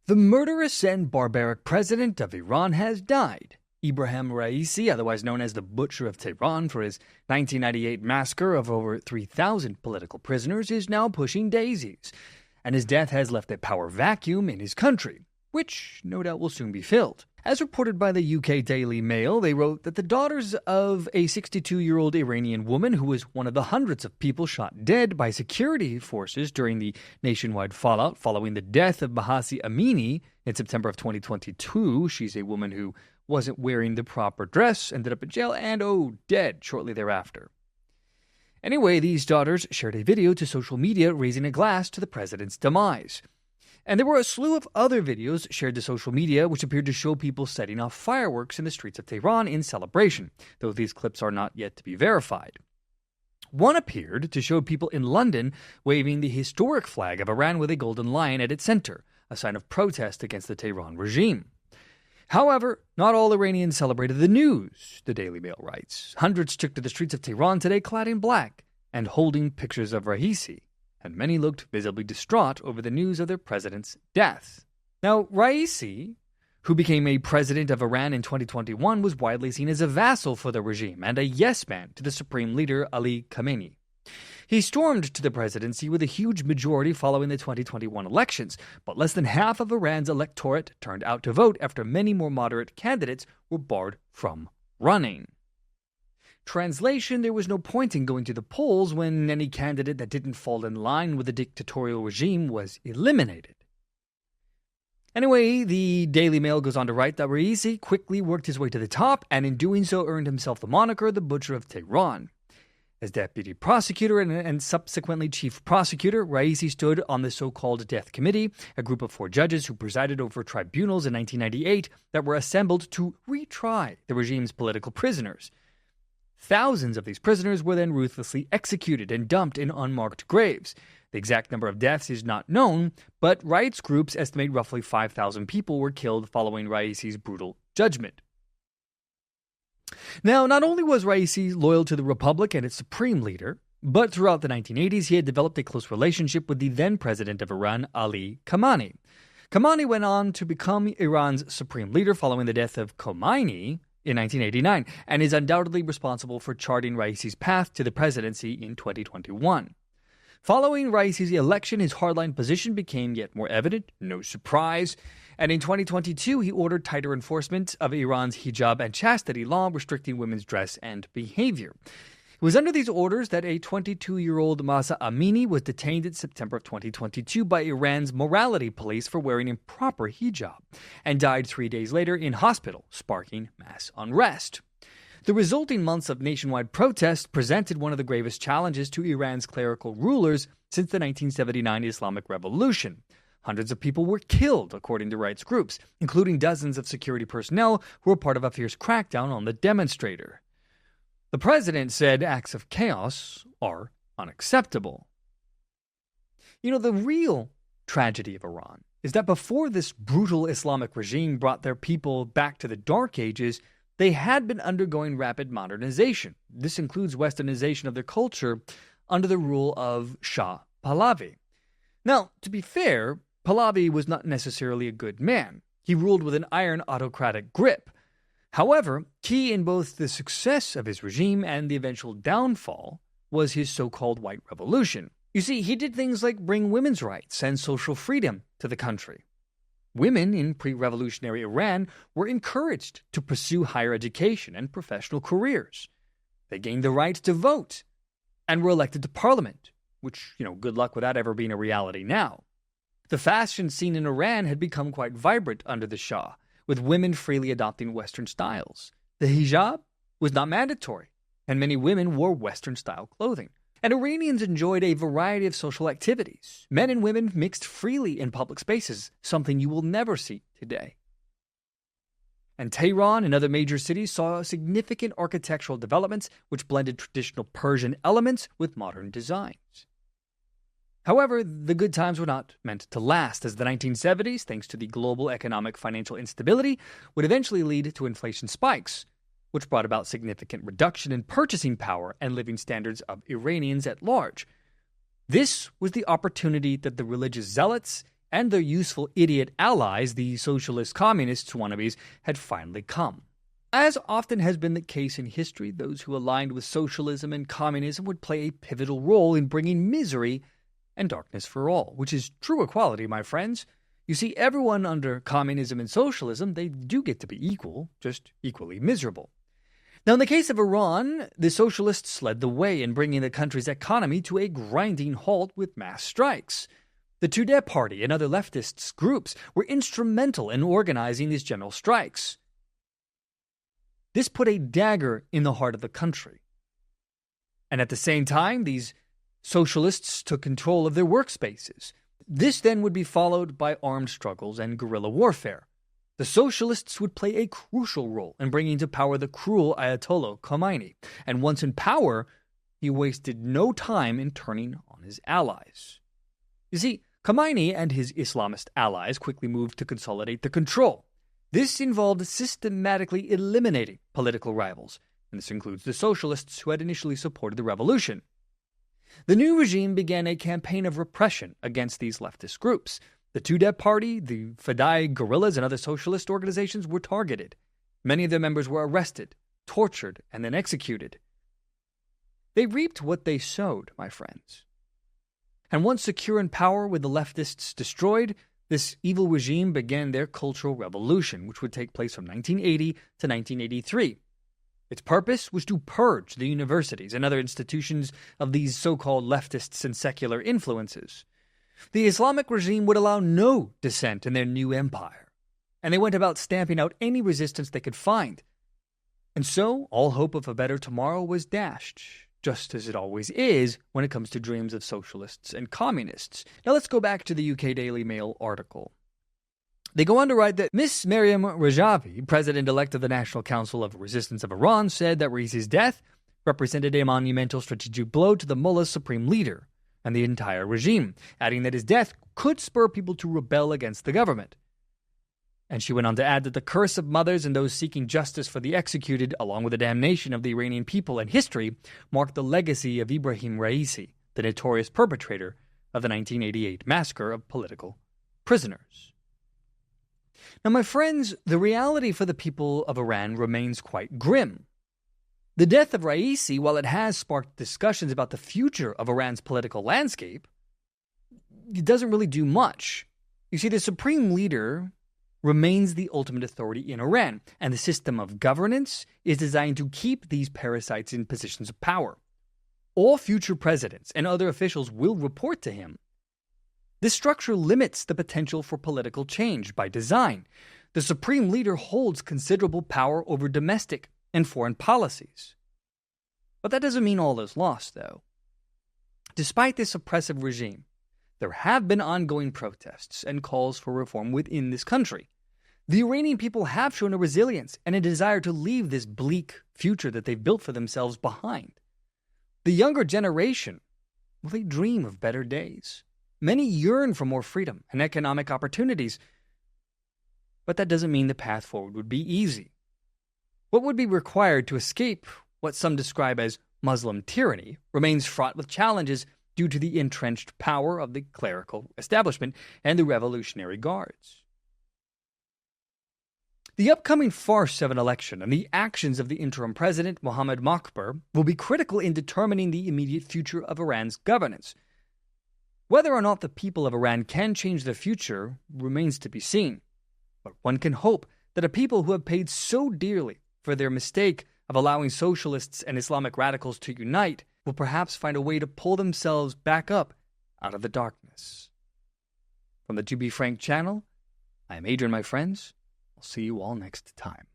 The murderous and barbaric president of Iran has died. Ebrahim Raisi, otherwise known as the Butcher of Tehran for his 1998 massacre of over 3,000 political prisoners, is now pushing daisies, and his death has left a power vacuum in his country, which no doubt will soon be filled. As reported by the UK Daily Mail, they wrote that the daughters of a 62-year-old Iranian woman who was one of the hundreds of people shot dead by security forces during the nationwide fallout following the death of Mahsa Amini in September of 2022. She's a woman who wasn't wearing the proper dress, ended up in jail, and dead shortly thereafter. Anyway, these daughters shared a video to social media raising a glass to the president's demise. And there were a slew of other videos shared to social media which appeared to show people setting off fireworks in the streets of Tehran in celebration, though these clips are not yet to be verified. One appeared to show people in London waving the historic flag of Iran with a golden lion at its center, a sign of protest against the Tehran regime. However, not all Iranians celebrated the news, the Daily Mail writes. Hundreds took to the streets of Tehran today clad in black and holding pictures of Raisi, and many looked visibly distraught over the news of their president's death. Now, Raisi, who became a president of Iran in 2021, was widely seen as a vassal for the regime and a yes-man to the supreme leader Ali Khamenei. He stormed to the presidency with a huge majority following the 2021 elections, but less than half of Iran's electorate turned out to vote after many more moderate candidates were barred from running. Translation, there was no point in going to the polls when any candidate that didn't fall in line with the dictatorial regime was eliminated. Anyway, the Daily Mail goes on to write that Raisi quickly worked his way to the top and in doing so earned himself the moniker the Butcher of Tehran. As deputy prosecutor and subsequently chief prosecutor, Raisi stood on the so-called Death Committee, a group of 4 judges who presided over tribunals in 1998 that were assembled to retry the regime's political prisoners. Thousands of these prisoners were then ruthlessly executed and dumped in unmarked graves. The exact number of deaths is not known, but rights groups estimate roughly 5,000 people were killed following Raisi's brutal judgment. Now, not only was Raisi loyal to the Republic and its supreme leader, but throughout the 1980s he had developed a close relationship with the then president of Iran, Ali Khamenei. Khamenei went on to become Iran's supreme leader following the death of Khomeini in 1989, and is undoubtedly responsible for charting Raisi's path to the presidency in 2021. Following Raisi's election, his hardline position became yet more evident, no surprise, and in 2022 he ordered tighter enforcement of Iran's hijab and chastity law restricting women's dress and behavior. It was under these orders that a 22-year-old Mahsa Amini was detained in September of 2022 by Iran's morality police for wearing improper hijab, and died 3 days later in hospital, sparking mass unrest. The resulting months of nationwide protests presented one of the gravest challenges to Iran's clerical rulers since the 1979 Islamic Revolution. Hundreds of people were killed, according to rights groups, including dozens of security personnel who were part of a fierce crackdown on the demonstrator. The president said acts of chaos are unacceptable. The real tragedy of Iran is that before this brutal Islamic regime brought their people back to the Dark Ages, they had been undergoing rapid modernization. This includes westernization of their culture under the rule of Shah Pahlavi. Now, to be fair, Pahlavi was not necessarily a good man. He ruled with an iron autocratic grip. However, key in both the success of his regime and the eventual downfall was his so-called White Revolution. You see, he did things like bring women's rights and social freedom to the country. Women in pre-revolutionary Iran were encouraged to pursue higher education and professional careers. They gained the right to vote and were elected to parliament, which, good luck with that ever being a reality now. The fashion scene in Iran had become quite vibrant under the Shah, with women freely adopting Western styles. The hijab was not mandatory, and many women wore Western-style clothing. And Iranians enjoyed a variety of social activities. Men and women mixed freely in public spaces, something you will never see today. And Tehran and other major cities saw significant architectural developments which blended traditional Persian elements with modern designs. However, the good times were not meant to last, as the 1970s, thanks to the global economic financial instability, would eventually lead to inflation spikes, which brought about significant reduction in purchasing power and living standards of Iranians at large. This was the opportunity that the religious zealots and their useful idiot allies, the socialist communists wannabes, had finally come. As often has been the case in history, those who aligned with socialism and communism would play a pivotal role in bringing misery and darkness for all, which is true equality, my friends. You see, everyone under communism and socialism, they do get to be equal, just equally miserable. Now, in the case of Iran, the socialists led the way in bringing the country's economy to a grinding halt with mass strikes. The Tudeh Party and other leftist groups were instrumental in organizing these general strikes. This put a dagger in the heart of the country. And at the same time, these socialists took control of their workspaces. This then would be followed by armed struggles and guerrilla warfare. The socialists would play a crucial role in bringing to power the cruel Ayatollah Khomeini, and once in power, he wasted no time in turning on his allies. You see, Khomeini and his Islamist allies quickly moved to consolidate the control. This involved systematically eliminating political rivals, and this includes the socialists who had initially supported the revolution. The new regime began a campaign of repression against these leftist groups. The Tudeh Party, the Fidai guerrillas, and other socialist organizations were targeted. Many of their members were arrested, tortured, and then executed. They reaped what they sowed, my friends. And once secure in power with the leftists destroyed, this evil regime began their cultural revolution, which would take place from 1980 to 1983. Its purpose was to purge the universities and other institutions of these so-called leftists and secular influences. The Islamic regime would allow no dissent in their new empire, and they went about stamping out any resistance they could find. And so, all hope of a better tomorrow was dashed, just as it always is when it comes to dreams of socialists and communists. Now let's go back to the UK Daily Mail article. They go on to write that Miss Maryam Rajavi, president-elect of the National Council of Resistance of Iran, said that Raisi's death represented a monumental strategic blow to the mullah's supreme leader and the entire regime, adding that his death could spur people to rebel against the government. And she went on to add that the curse of mothers and those seeking justice for the executed, along with the damnation of the Iranian people and history, marked the legacy of Ebrahim Raisi, the notorious perpetrator of the 1988 massacre of political prisoners. Now, my friends, the reality for the people of Iran remains quite grim. The death of Raisi, while it has sparked discussions about the future of Iran's political landscape, it doesn't really do much. You see, the supreme leader remains the ultimate authority in Iran, and the system of governance is designed to keep these parasites in positions of power. All future presidents and other officials will report to him. This structure limits the potential for political change by design. The supreme leader holds considerable power over domestic and foreign policies. But that doesn't mean all is lost, though. Despite this oppressive regime, there have been ongoing protests and calls for reform within this country. The Iranian people have shown a resilience and a desire to leave this bleak future that they've built for themselves behind. The younger generation, well, they dream of better days. Many yearn for more freedom and economic opportunities. But that doesn't mean the path forward would be easy. What would be required to escape what some describe as Muslim tyranny remains fraught with challenges due to the entrenched power of the clerical establishment and the Revolutionary Guards. The upcoming farce of an election and the actions of the interim president, Mohammad Mokhber, will be critical in determining the immediate future of Iran's governance. Whether or not the people of Iran can change their future remains to be seen. But one can hope that a people who have paid so dearly for their mistake of allowing socialists and Islamic radicals to unite will perhaps find a way to pull themselves back up out of the darkness. From the To Be Frank channel, I am Adrian, my friends. I'll see you all next time.